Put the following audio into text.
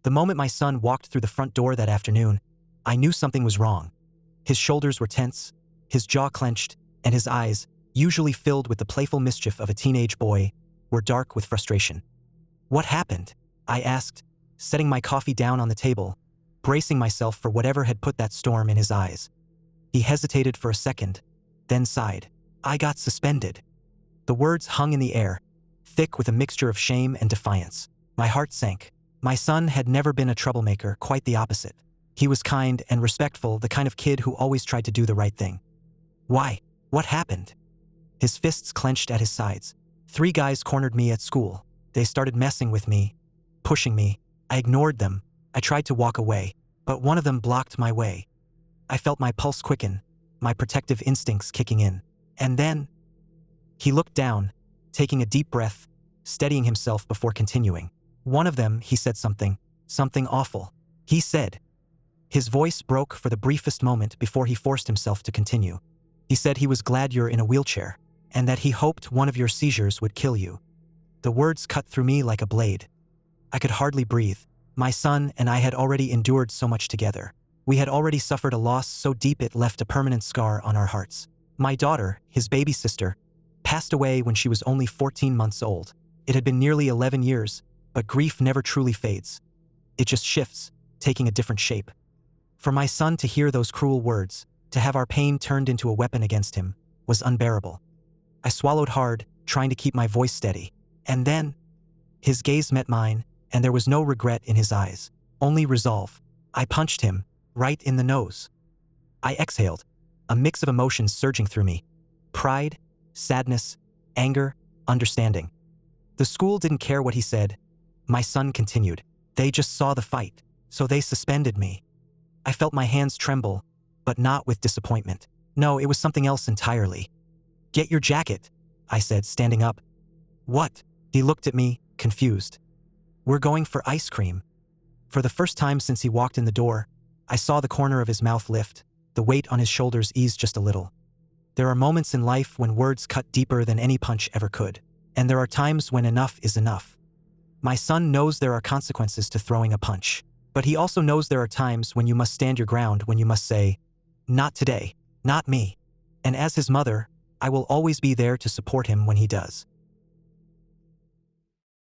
The moment my son walked through the front door that afternoon, I knew something was wrong. His shoulders were tense, his jaw clenched, and his eyes, usually filled with the playful mischief of a teenage boy, were dark with frustration. "What happened?" I asked, setting my coffee down on the table, bracing myself for whatever had put that storm in his eyes. He hesitated for a second, then sighed. "I got suspended." The words hung in the air, thick with a mixture of shame and defiance. My heart sank. My son had never been a troublemaker, quite the opposite. He was kind and respectful, the kind of kid who always tried to do the right thing. "Why? What happened?" His fists clenched at his sides. "3 guys cornered me at school. They started messing with me, pushing me. I ignored them. I tried to walk away, but one of them blocked my way. I felt my pulse quicken, my protective instincts kicking in. And then..." He looked down, taking a deep breath, steadying himself before continuing. "One of them, he said something awful. He said..." His voice broke for the briefest moment before he forced himself to continue. "He said he was glad you're in a wheelchair, and that he hoped one of your seizures would kill you." The words cut through me like a blade. I could hardly breathe. My son and I had already endured so much together. We had already suffered a loss so deep it left a permanent scar on our hearts. My daughter, his baby sister, passed away when she was only 14 months old. It had been nearly 11 years, but grief never truly fades. It just shifts, taking a different shape. For my son to hear those cruel words, to have our pain turned into a weapon against him, was unbearable. I swallowed hard, trying to keep my voice steady. And then, his gaze met mine, and there was no regret in his eyes, only resolve. I punched him, right in the nose. I exhaled, a mix of emotions surging through me. Pride, sadness, anger, understanding. The school didn't care what he said. My son continued. "They just saw the fight, so they suspended me." I felt my hands tremble, but not with disappointment. No, it was something else entirely. "Get your jacket," I said, standing up. "What?" He looked at me, confused. "We're going for ice cream." For the first time since he walked in the door, I saw the corner of his mouth lift, the weight on his shoulders ease just a little. There are moments in life when words cut deeper than any punch ever could, and there are times when enough is enough. My son knows there are consequences to throwing a punch, but he also knows there are times when you must stand your ground, when you must say, "Not today, not me." And as his mother, I will always be there to support him when he does.